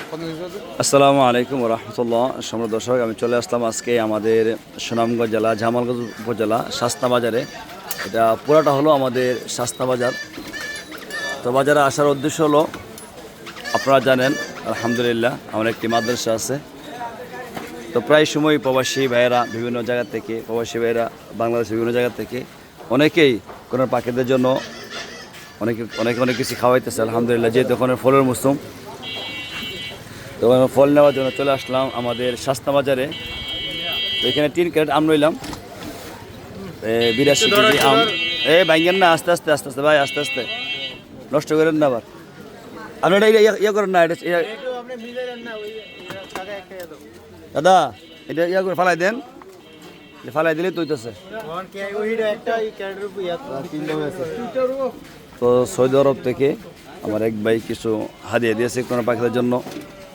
আসসালামু আলাইকুম রহমতুল্লাহ। সম্মানিত দর্শক, আমি চলে আসলাম আজকে আমাদের সুনামগঞ্জ জেলা জামালগঞ্জ উপজেলা শাস্তা বাজারে। এটা পুরাটা হলো আমাদের শাস্তা বাজার। তো বাজারে আসার উদ্দেশ্য হলো, আপনারা জানেন আলহামদুলিল্লাহ আমার একটি মাদ্রাসা আছে। তো প্রায় সময় প্রবাসী ভাইয়েরা বিভিন্ন জায়গা থেকে, প্রবাসী ভাইয়েরা বাংলাদেশের বিভিন্ন জায়গা থেকে অনেকেই কোনো পাখিদের জন্য অনেক কিছু খাওয়াইতেছে আলহামদুলিল্লাহ। যেহেতু ওখানে ফলের মৌসুম, তো ফল নেওয়ার জন্য চলে আসলাম আমাদের শাস্তা বাজারে। তো এখানে 3 ক্যারেট আম রইলাম, 82 কেজি আম। ভাঙ্গেন না, আস্তে আস্তে আস্তে আস্তে ভাই, আস্তে আস্তে, নষ্ট করেন না আবার। আপনি এটা ইয়ে করেন না, এটা দাদা এটা ইয়ে করে ফালাই দেন, ফালাই দিলে তৈতেছে। তো সৌদি আরব থেকে আমার এক ভাই কিছু হাদিয়া দিয়েছে কোনো পাখিদের জন্য,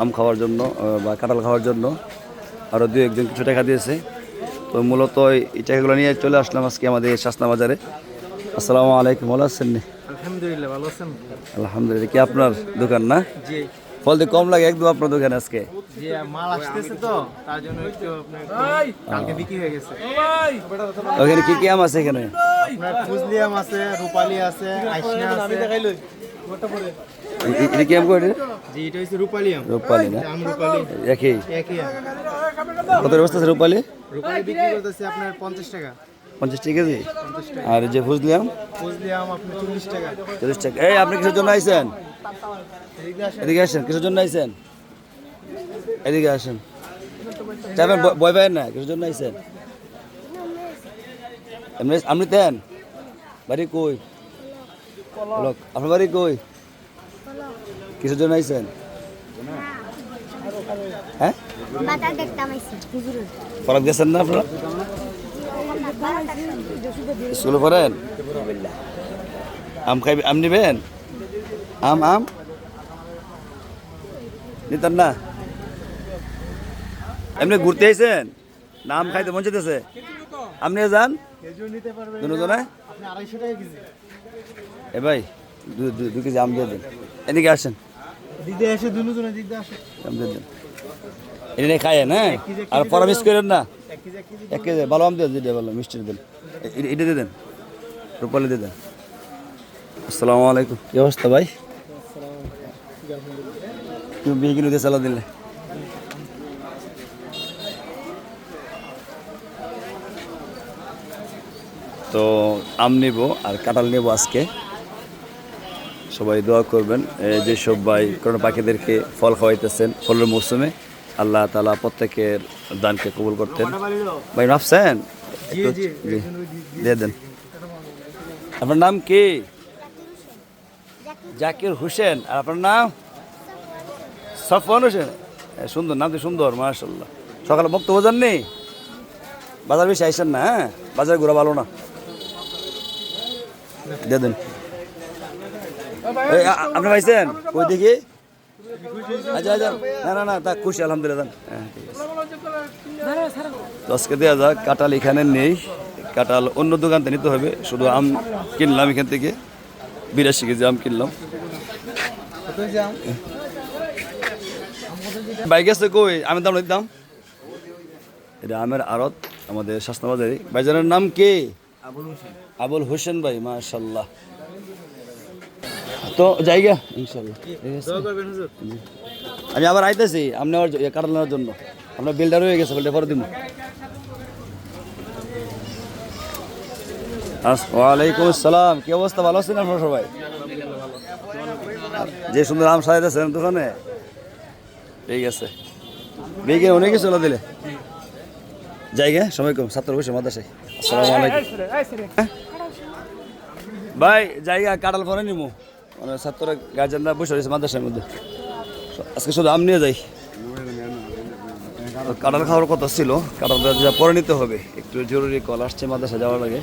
আম খাওয়ার জন্য বা কাঁঠাল খাওয়ার জন্য। আরও 2-1 জন কিছু টাকা দিয়েছে। তো মূলত এই টাকাগুলো নিয়ে চলে আসলাম আজকে আমাদের শাসনা বাজারে। আসসালামু আলাইকুম, ভালো আছেন? আলহামদুলিল্লাহ, ভালো আছেন? আলহামদুলিল্লাহ। কি আপনার দোকান না? জি। ফল দিয়ে কম লাগে একদম আপনার দোকানে আজকে? জি, মাল আসতেছে তো তার জন্য একটু কালকে বিক্রি হয়ে গেছে। ওখানে কি কি আম আছে? এখানে আপনার ফুজলি আম আছে, রূপালি আছে, আইসনা আছে। এটা কি আম করে? জি, এটা হচ্ছে রূপালি আম। রূপালি না? আম রূপালি একই একই আম। কত অবস্থা আছে রূপালি? রূপালি বিক্রি করতেছে আপনার 50 টাকা। 50 টাকা কেজি। আর যে ফুজলি আম? ফুজলি আম আপনার 40 টাকা। 40 টাকা। আপনি কিসের জন্য আইছেন? এদিকে আসেন। কিসের জন্য আইছেন? এদিকে আসেন। যাবেন, ভয় পাবেন না। কিসের জন্য আইছেন? আপনি দেন বাড়ি কই? আপনার বাড়ি কই? কিসের জন্য আইছেন? হ্যাঁ, ফরাক গেছেন না আপনারা? স্কুলে পড়েন? আম খাইবেন? আম নিবেন? আম আম নিতেন না? এমনি ঘুরতে আইছেন না আম খাইতে মন চাইতেছে? আপনি যান দুজনে। এ ভাই, 2 কেজি আম দিয়ে দেন। এদিকে আসেন। দিদি আসে, দুজনে দিদি আসে। আম দিয়ে দেন। এটা খায়েন, হ্যাঁ? আর পরামর্শ করেন না। 1 কেজি ভালো আম দিয়ে দেন, ভালো মিষ্টি দেন। এটা দিয়ে দেন, রূপালি দিয়ে দেন। আসসালামু আলাইকুম। কি অবস্থা ভাই? তুমি বিয়ে কিনে দিয়ে চালা দিলে। তো আম নিব আর কাঁঠাল নেব আজকে। সবাই দোয়া করবেন, যেসব ভাই কোনো পাখিদেরকে ফল খাওয়াইতেছেন ফলের মৌসুমে, আল্লাহ তাআলা প্রত্যেকের দানকে কবুল করতেন। ভাই ভাবছেন দিয়ে দেন। আপনার নাম কি? জাকির হোসেন। আর আপনার নাম? সফওয়ান হোসেন। সুন্দর নাম তো, সুন্দর, মাশাআল্লাহ। সকালে বক্তব্য জাননি? বাজার বেশি আইসেন না? হ্যাঁ, বাজার ঘোরা ভালো না। দিয়ে দেন। আপনি পাইছেন ওই দিকে? আচ্ছা আচ্ছা, না না, তা খুশি আলহামদুলিল্লাহ। হ্যাঁ, ঠিক আছে। তো আজকে দেওয়া যাক। কাঁঠাল এখানে নেই, কাঁঠাল অন্য দোকান থেকে নিতে হবে। শুধু আম কিনলাম এখান থেকে, 82 কেজি আম কিনলাম। বাইক আছে কই? আমের দাম দাম। এটা আমের আড়ত আমাদের শাসনা বাজারে। ভাইজানের নাম কি? আবুল হোসেন ভাই, মাশাআল্লাহ। তো জায়গা ইনশাআল্লাহ আমি আবার আইতেছি আপনি কাটাল নেওয়ার জন্য। আপনার বিলটা রয়ে গেছে, বিলটা পরে দিব। ওয়ালাইকুম আসসালাম। কি অবস্থা? ভালো আছেন আপনারা সবাই? যে সুন্দর আম সাজাইতেছেন দোকানে, ঠিক আছে। বেগে অনেক কিছু দিলে জায়গা সময় কম, ছাত্র বসে মাদ্রাসায়। আসসালামু আলাইকুম ভাই। জায়গা কাটাল পরে নিমু, মানে ছাত্র গার্জেনরা বসে রয়েছে মাদ্রাসার মধ্যে। আজকে শুধু আম নিয়ে যাই। কাঁঠাল খাওয়ার কথা ছিল, কাঁঠালটা যা পরে নিতে হবে। একটু জরুরি কল আসছে, মাদ্রাসা যাওয়ার লাগে।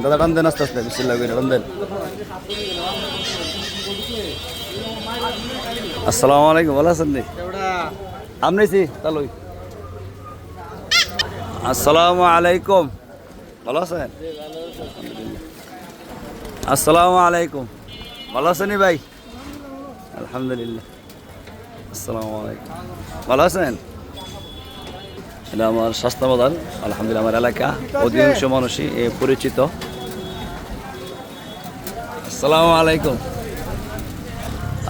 দাদা টান দেন আস্তে আস্তে, বিসমিল্লাহ করে টান দেন। আসসালামু আলাইকুম, ভালো আছেন? আম নিয়েছি তাহলে। আসসালামু আলাইকুম, ভালো আছেন? আসসালামু আলাইকুম, ভালো আছেন ভাই? আলহামদুলিল্লাহ। আসসালামু আলাইকুম। ভালো আছেন? এটা আমার স্বাস্থ্য বাজার, আলহামদুলিল্লাহ আমার এলাকা অধিকাংশ মানুষই পরিচিত। আসসালামু আলাইকুম।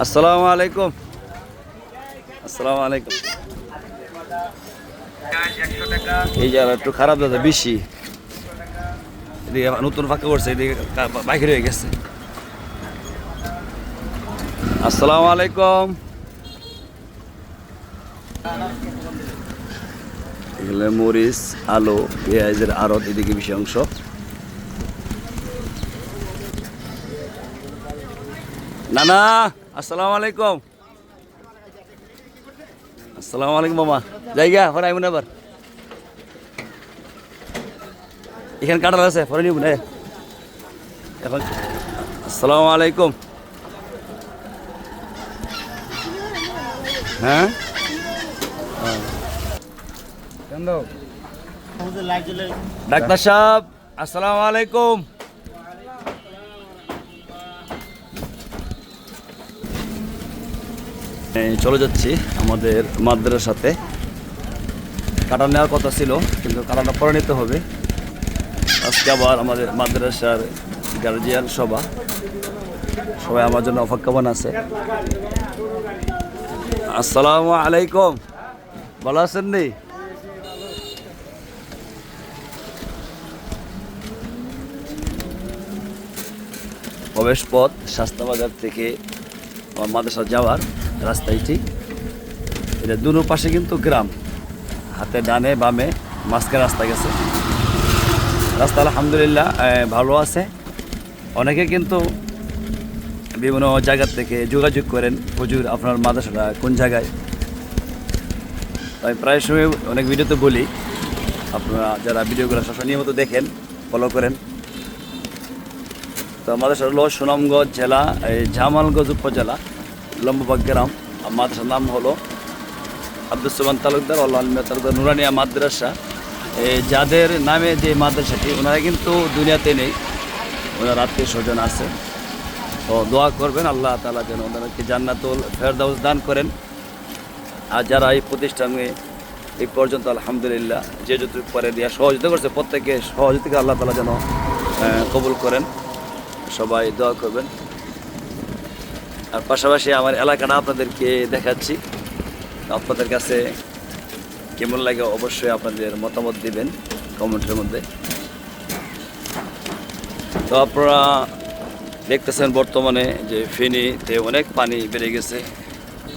আসসালামু আলাইকুম। আসসালামু আলাইকুম। এই জায়গা একটু খারাপ দাদা, বেশি এদিকে নতুন ফাঁকা করছে, এদিকে বাইরে হয়ে গেছে। আসসালামু আলাইকুম। এগুলো মরিচ, আলু, পেঁয়াজের আড়ত, এদিকে বেশি অংশ। নানা আসসালামু আলাইকুম। আসসালামু আলাইকুম মামা। জায়গা পরে আইমুন আবার। এখানে কাটাল আছে, পরে নিব না এখন। আসসালামু আলাইকুম। হ্যাঁ ডাক্তার সাহেব আসসালামু আলাইকুম। চলে যাচ্ছি আমাদের মাদ্রাসাতে। কাটা নেওয়ার কথা ছিল, কিন্তু কাটাটা পরে নিতে হবে। আজকে আবার আমাদের মাদ্রাসার গার্জিয়ান সভা, সবাই আমার জন্য অপেক্ষমান আছে। আসসালামু আলাইকুম। ভালো আছেন নি? প্রবেশ পথ শাস্তাবাজার থেকে আমার মাদ্রাসা যাওয়ার রাস্তা এটি। এটা দুনো পাশে কিন্তু গ্রাম, হাতে ডানে বামে মাঝখানে রাস্তা গেছে। রাস্তা আলহামদুলিল্লাহ ভালো আছে। অনেকে কিন্তু বিভিন্ন জায়গা থেকে যোগাযোগ করেন, হুজুর আপনার মাদ্রাসাটা কোন জায়গায়। আমি প্রায় সময় অনেক ভিডিওতে বলি, আপনারা যারা ভিডিওগুলো সবসময় নিয়মিত দেখেন, ফলো করেন। তো মাদ্রাসা হলো সুনামগঞ্জ জেলা, জামালগঞ্জ উপজেলা, লম্ববাগ গ্রাম। মাদ্রাসার নাম হলো আব্দুস সুবহান তালুকদার তালুকদার নুরানিয়া মাদ্রাসা। যাদের নামে যে মাদ্রাসাটি, ওনারা কিন্তু দুনিয়াতে নেই, ওনার আত্মীয় স্বজন আছে। তো দোয়া করবেন আল্লাহ তাআলা যেন ওনাদেরকে জান্নাতুল ফেরদাউস দান করেন। আর যারা এই প্রতিষ্ঠানে এই পর্যন্ত আলহামদুলিল্লাহ যে যতটুকু করে দিয়া সহযোগিতা করছে, প্রত্যেকে সহযোগিতা আল্লাহ তাআলা যেন কবুল করেন। সবাই দোয়া করবেন। আর পাশাপাশি আমার এলাকাটা আপনাদেরকে দেখাচ্ছি, আপনাদের কাছে কেমন লাগে অবশ্যই আপনাদের মতামত দিবেন কমেন্টের মধ্যে। তো আপনারা দেখতেছেন বর্তমানে যে ফেনীতে অনেক পানি বেড়ে গেছে,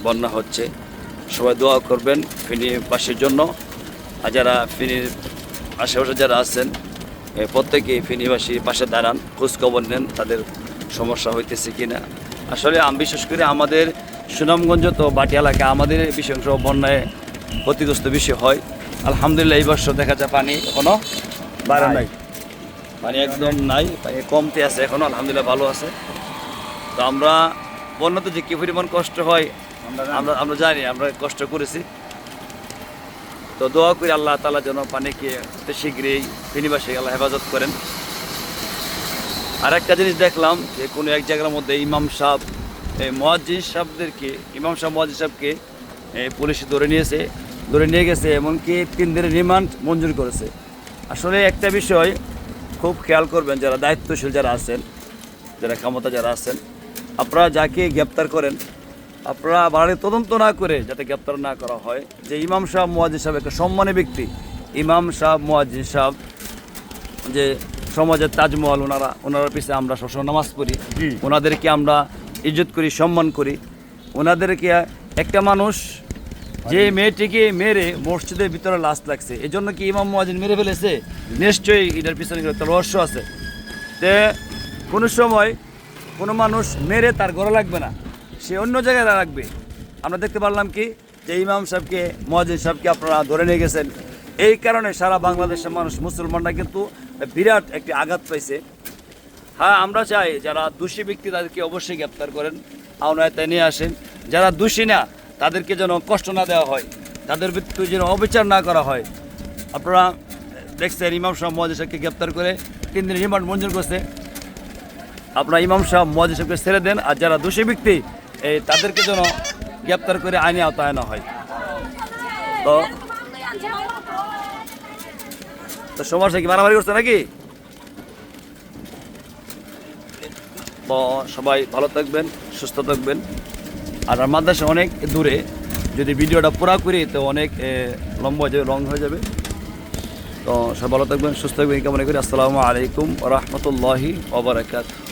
বন্যা হচ্ছে। সবাই দোয়া করবেন ফেনীবাসীর জন্য। আর যারা ফেনীর আশেপাশে যারা আছেন, প্রত্যেকেই ফেনীবাসীর পাশে দাঁড়ান, খোঁজখবর নেন তাদের সমস্যা হইতেছে কিনা। আসলে আমি বিশেষ করে আমাদের সুনামগঞ্জ তো বাটি এলাকা, আমাদের বেশি অংশ বন্যায় ক্ষতিগ্রস্ত বেশি হয়। আলহামদুলিল্লাহ এই বছর দেখা যায় পানি এখনো বাড়ে নাই, পানি একদম নাই, পানি কমতে আছে এখনো, আলহামদুলিল্লাহ ভালো আছে। তো আমরা বন্যাতে যে কী পরিমাণ কষ্ট হয় আমরা জানি, আমরা কষ্ট করেছি। তো দোয়া করি আল্লাহ তাআলা যেন পানিকে শীঘ্রই ফেনীবাসী আল্লাহ হেফাজত করেন। আর একটা জিনিস দেখলাম যে কোনো এক জায়গার মধ্যে ইমাম সাহেব মুয়াজ্জিন সাহেবদেরকে, ইমাম সাহেব মুয়াজ্জিন সাহেবকে পুলিশ ধরে নিয়ে গেছে, এমনকি 3 দিনের রিমান্ড মঞ্জুর করেছে। আসলে একটা বিষয় খুব খেয়াল করবেন, যারা দায়িত্বশীল যারা আছেন, যারা ক্ষমতা যারা আছেন, আপনারা যাকে গ্রেপ্তার করেন আপনারা বাড়ি তদন্ত না করে যাতে গ্রেপ্তার না করা হয়। যে ইমাম সাহেব মুয়াজ্জিন সাহেব একটা সম্মানী ব্যক্তি, ইমাম সাহেব মুয়াজ্জিন সাহেব যে সমাজের তাজমহল, ওনারা পিছিয়ে আমরা সবসময় নামাজ পড়ি, ওনাদেরকে আমরা ইজ্জত করি, সম্মান করি। ওনাদেরকে একটা মানুষ যে মেয়েটিকে মেরে মসজিদের ভিতরে লাশ লাগছে, এই জন্য কি ইমাম মুয়াজ্জিন মেরে ফেলেছে? নিশ্চয়ই এটার পিছনে একটা রহস্য আছে। তে কোনো সময় কোনো মানুষ মেরে তার ঘরে লাগবে না, সে অন্য জায়গায় রাখবে। আমরা দেখতে পারলাম কি যে ইমাম সাহেবকে, মুয়াজ্জিন সাহেবকে আপনারা ধরে নিয়ে গেছেন। এই কারণে সারা বাংলাদেশের মানুষ, মুসলমানরা কিন্তু বিরাট একটি আঘাত পাইছে। হ্যাঁ, আমরা চাই যারা দোষী ব্যক্তি তাদেরকে অবশ্যই গ্রেপ্তার করেন, আওনায় নিয়ে আসেন। যারা দোষী না তাদেরকে যেন কষ্ট না দেওয়া হয়, তাদের বিরুদ্ধে যেন অবিচার না করা হয়। আপনারা দেখছেন ইমাম সাহেব মুয়াজ্জিন সাহেবকে গ্রেপ্তার করে 3 দিন রিমান্ড মঞ্জুর করছে। আপনারা ইমাম সাহেব মুয়াজ্জিন সাহেবকে ছেড়ে দেন। আর যারা দোষী ব্যক্তি তাদেরকে যেন গ্রেপ্তার করে আইনি আওতায় আনা হয়। তো তো সমস্যা কি মারামারি করছে নাকি? তো সবাই ভালো থাকবেন, সুস্থ থাকবেন। আর আমার মাদ্রাসা অনেক দূরে, যদি ভিডিওটা পুরা করি তো অনেক লম্বা হয়ে যাবে, লং হয়ে যাবে। তো সবাই ভালো থাকবেন, সুস্থ থাকবেন এই কামনা করি। আসসালামু আলাইকুম ওয়া রাহমাতুল্লাহি ওয়া বারাকাতুহু।